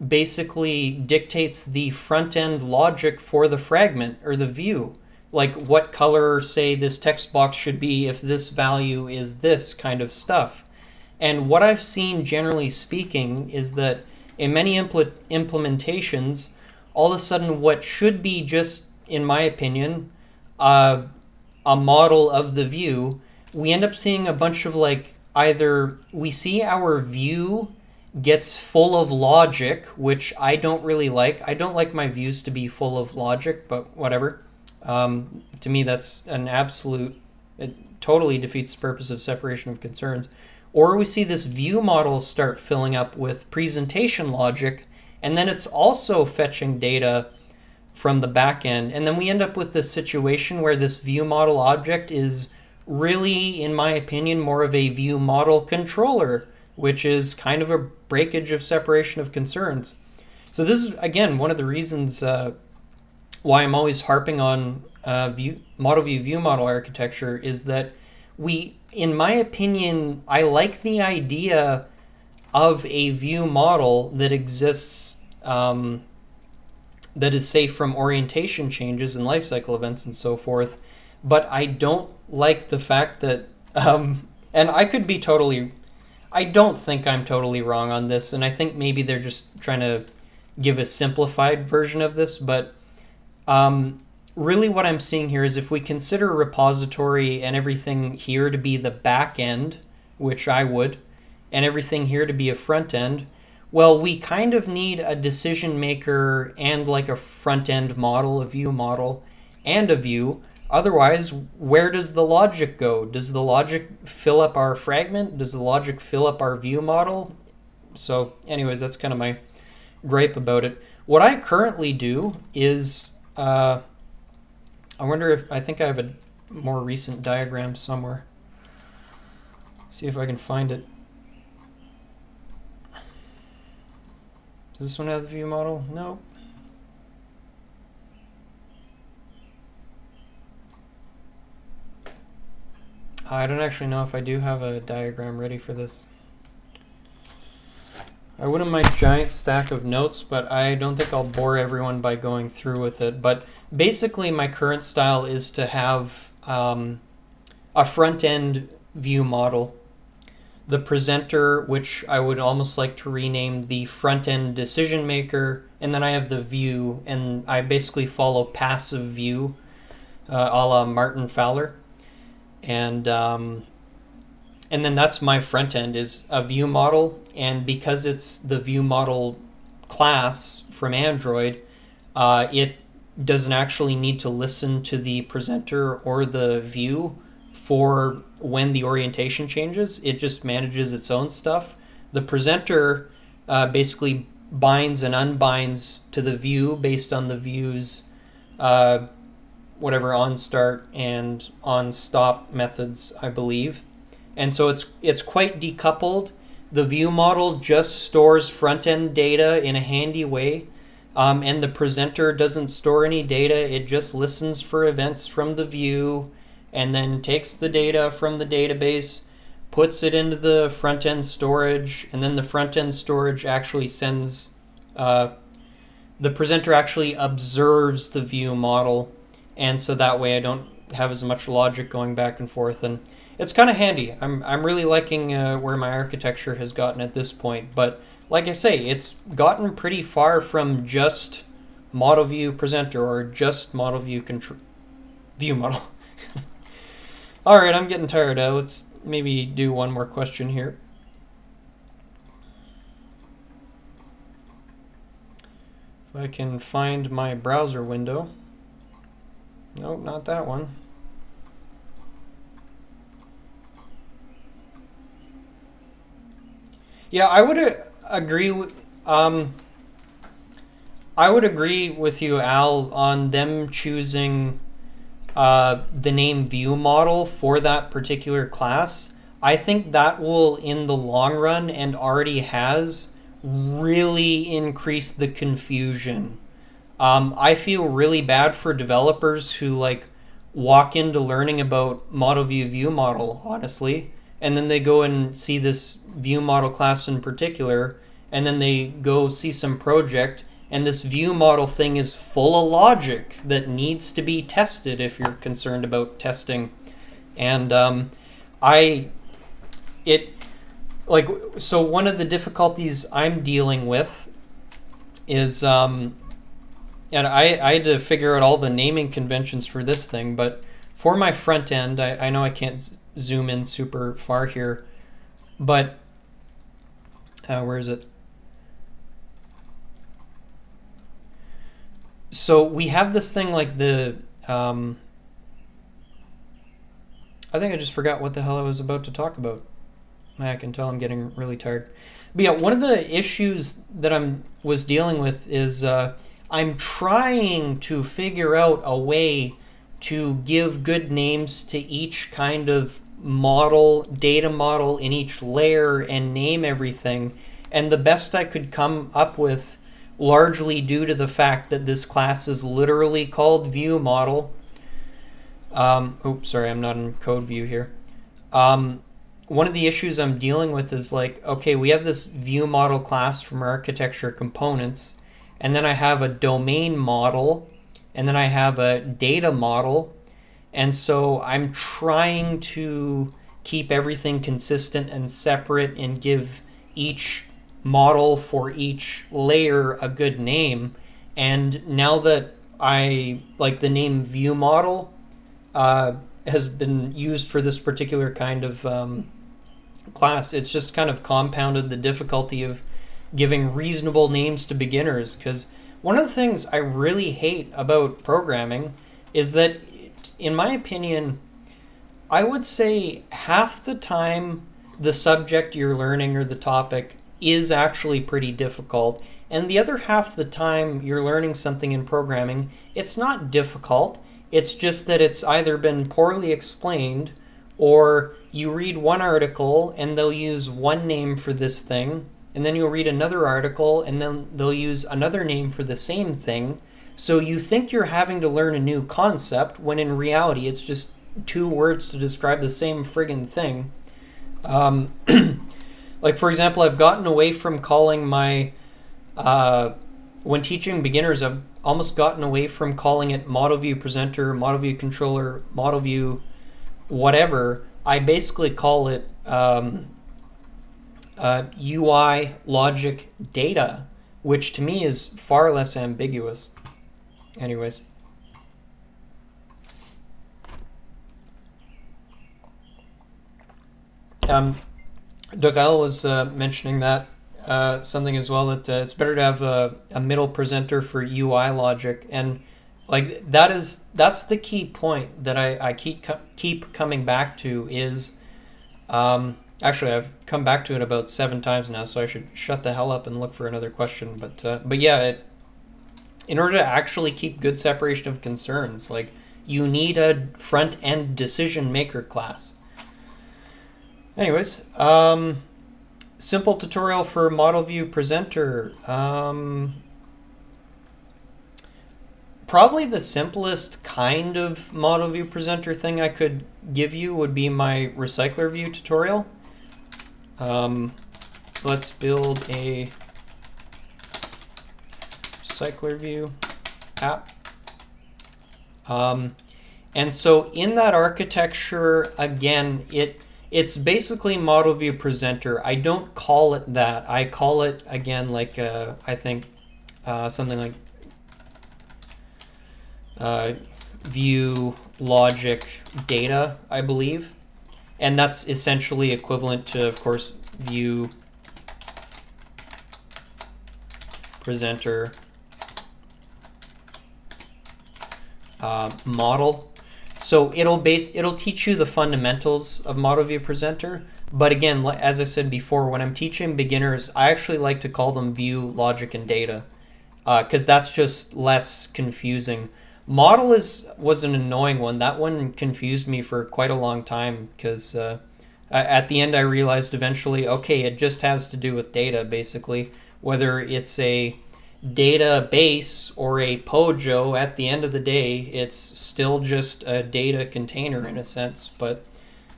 Speaker 1: basically dictates the front-end logic for the fragment or the view? Like, what color, say, this text box should be if this value is this kind of stuff. And what I've seen, generally speaking, is that in many implementations, all of a sudden what should be just, in my opinion, a model of the view, we end up seeing a bunch of, like, either we see our view gets full of logic, which I don't really like. I don't like my views to be full of logic, but whatever. To me, that's an absolute, it totally defeats the purpose of separation of concerns. Or we see this view model start filling up with presentation logic, and then it's also fetching data from the back end. And then we end up with this situation where this view model object is really, in my opinion, more of a view model controller, which is kind of a breakage of separation of concerns. So this is, again, one of the reasons why I'm always harping on ModelViewViewModel architecture is that we, in my opinion, I like the idea of a view model that exists, that is safe from orientation changes and lifecycle events and so forth, but I don't like the fact that, and I could be totally, I don't think I'm totally wrong on this, and I think maybe they're just trying to give a simplified version of this, but really what I'm seeing here is if we consider a repository and everything here to be the back end, which I would, and everything here to be a front end, well, we kind of need a decision maker and like a front end model, a view model, and a view. Otherwise, where does the logic go? Does the logic fill up our fragment? Does the logic fill up our view model? So anyways, that's kind of my gripe about it. What I currently do is, I wonder if, I think I have a more recent diagram somewhere. See if I can find it. Does this one have the view model? No. I don't actually know if I do have a diagram ready for this. I wouldn't mind a giant stack of notes, but I don't think I'll bore everyone by going through with it. But basically my current style is to have a front-end view model, the presenter, which I would almost like to rename the front-end decision maker, and then I have the view, and I basically follow passive view, a la Martin Fowler. And then that's my front end, is a view model, and because it's the view model class from Android, it doesn't actually need to listen to the presenter or the view for when the orientation changes. It just manages its own stuff. The presenter basically binds and unbinds to the view based on the view's whatever on start and on stop methods, I believe. And so it's quite decoupled. The view model just stores front-end data in a handy way, and the presenter doesn't store any data. It just listens for events from the view and then takes the data from the database, puts it into the front-end storage, and then the front-end storage actually sends the presenter actually observes the view model, and so that way I don't have as much logic going back and forth, and it's kind of handy. I'm really liking where my architecture has gotten at this point, but like I say, it's gotten pretty far from just ModelViewPresenter or just ModelViewModel. All right, I'm getting tired. Let's maybe do one more question here. If I can find my browser window. Nope, not that one. Yeah, I would agree with you, Al, on them choosing the name ViewModel for that particular class. I think that will, in the long run, and already has, really increased the confusion. I feel really bad for developers who like walk into learning about ModelViewViewModel, honestly, and then they go and see this ViewModel class in particular, and then they go see some project, and this ViewModel thing is full of logic that needs to be tested if you're concerned about testing. And so one of the difficulties I'm dealing with is, and I had to figure out all the naming conventions for this thing, but for my front end, I know I can't zoom in super far here, but where is it? So we have this thing like the, I think I just forgot what the hell I was about to talk about. I can tell I'm getting really tired. But yeah, one of the issues that was dealing with is I'm trying to figure out a way to give good names to each kind of model, data model in each layer, and name everything. And the best I could come up with, largely due to the fact that this class is literally called ViewModel. Oops, sorry, I'm not in code view here. One of the issues I'm dealing with is like, okay, we have this ViewModel class from architecture components, and then I have a domain model, and then I have a data model, and so I'm trying to keep everything consistent and separate and give each model for each layer a good name. And now that I like the name ViewModel has been used for this particular kind of class, it's just kind of compounded the difficulty of giving reasonable names to beginners. Because one of the things I really hate about programming is that, in my opinion, I would say half the time the subject you're learning or the topic is actually pretty difficult, and the other half the time you're learning something in programming, it's not difficult. It's just that it's either been poorly explained, or you read one article and they'll use one name for this thing, and then you'll read another article and then they'll use another name for the same thing. So you think you're having to learn a new concept, when in reality it's just two words to describe the same friggin' thing. Like, for example, I've gotten away from calling my, when teaching beginners, I've almost gotten away from calling it ModelViewPresenter, ModelViewController, ModelView whatever. I basically call it UI logic data, which to me is far less ambiguous. Anyways. Dogal was mentioning that something as well, that it's better to have a middle presenter for UI logic, and like that's the key point that I keep coming back to is actually I've come back to it about 7 times now, so I should shut the hell up and look for another question. But yeah, in order to actually keep good separation of concerns, like, you need a front end decision maker class. Anyways, simple tutorial for ModelViewPresenter. Probably the simplest kind of ModelViewPresenter thing I could give you would be my recycler view tutorial. Let's build a cycler view app. And so in that architecture, again, it's basically ModelViewPresenter. I don't call it that. I call it, again, like I think something like view logic data, I believe. And that's essentially equivalent to, of course, view presenter model. So it'll teach you the fundamentals of ModelViewPresenter. But again, as I said before, when I'm teaching beginners, I actually like to call them view logic and data, because that's just less confusing. Model was an annoying one. That one confused me for quite a long time, because at the end I realized eventually, okay, it just has to do with data, basically. Whether it's a database or a POJO, at the end of the day, it's still just a data container in a sense. But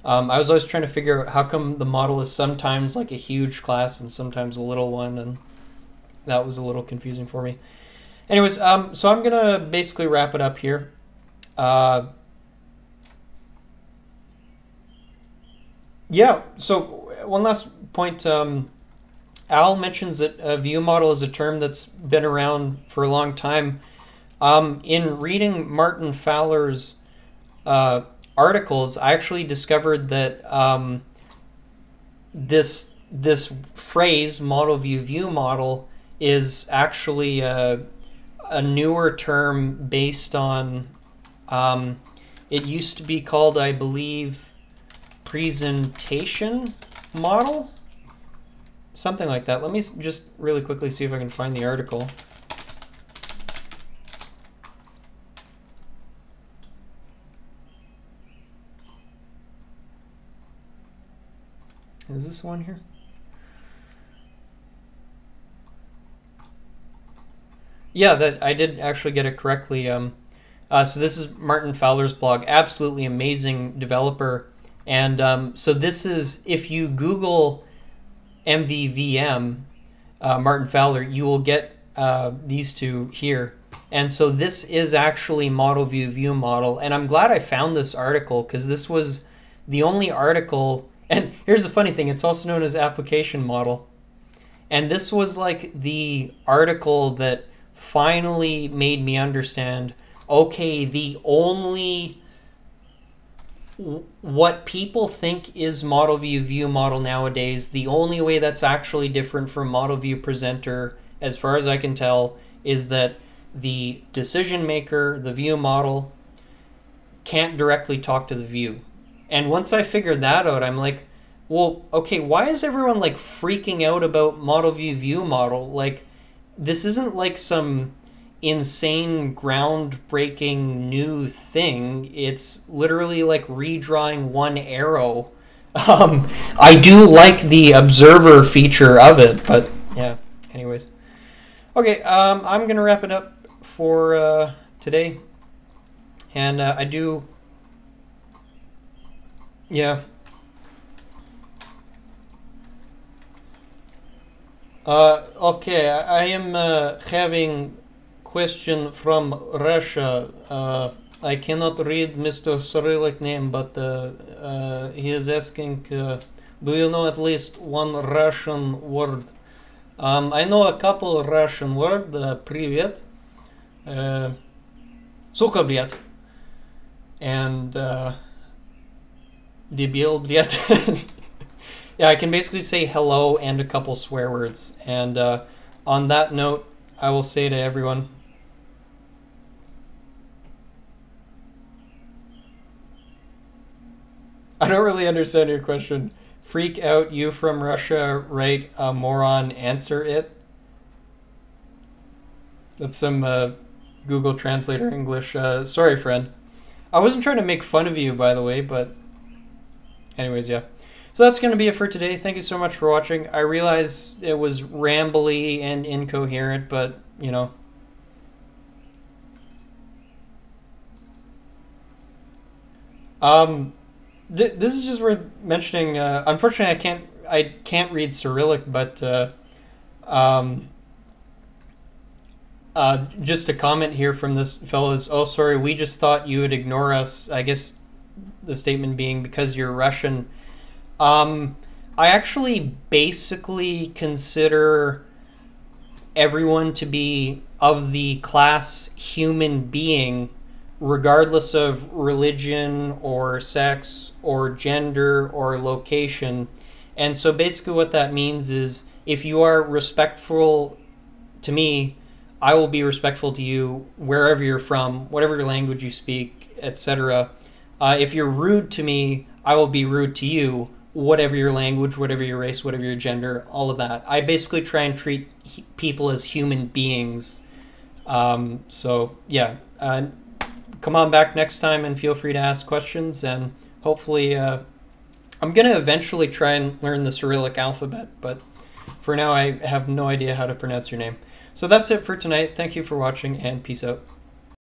Speaker 1: I was always trying to figure out how come the model is sometimes like a huge class and sometimes a little one, and that was a little confusing for me. Anyways, so I'm gonna basically wrap it up here. Yeah, so one last point. Al mentions that a view model is a term that's been around for a long time. In reading Martin Fowler's articles, I actually discovered that this phrase model view model is actually a newer term based on it used to be called, I believe, presentation model. Something like that. Let me just really quickly see if I can find the article. Is this one here? Yeah, that I did actually get it correctly. So this is Martin Fowler's blog. Absolutely amazing developer. And so this is, if you Google MVVM, Martin Fowler, you will get these two here. And so this is actually ModelViewViewModel. And I'm glad I found this article, because this was the only article. And here's the funny thing, it's also known as application model. And this was like the article that finally made me understand, okay, the only what people think is ModelViewViewModel nowadays, the only way that's actually different from ModelViewPresenter, as far as I can tell, is that the decision maker, the view model, can't directly talk to the view. And once I figured that out, I'm like, well, okay, why is everyone like freaking out about ModelViewViewModel? Like, this isn't like some insane groundbreaking new thing. It's literally like redrawing one arrow. I do like the observer feature of it, but yeah, anyways. Okay, I'm gonna wrap it up for today. And I do, yeah. Okay, I am having question from Russia. I cannot read Mr. Cyrillic name, but he is asking, do you know at least one Russian word? I know a couple Russian words. Привет, сука, блядь, and дебил, блядь. Yeah, I can basically say hello and a couple swear words. And on that note, I will say to everyone, I don't really understand your question. Freak out, you from Russia, right? Moron, answer it. That's some Google Translator English. Sorry, friend. I wasn't trying to make fun of you, by the way, but anyways, yeah. So that's going to be it for today. Thank you so much for watching. I realize it was rambly and incoherent, but, you know. This is just worth mentioning. Unfortunately, I can't read Cyrillic, but Just a comment here from this fellow is, oh, sorry, we just thought you would ignore us. I guess the statement being because you're Russian. I actually basically consider everyone to be of the class human being, regardless of religion or sex or gender or location. And so basically what that means is if you are respectful to me, I will be respectful to you wherever you're from, whatever language you speak, etc. If you're rude to me, I will be rude to you, whatever your language, whatever your race, whatever your gender, all of that. I basically try and treat people as human beings. So yeah, come on back next time and feel free to ask questions, and hopefully I'm going to eventually try and learn the Cyrillic alphabet, but for now I have no idea how to pronounce your name. So that's it for tonight. Thank you for watching, and peace out.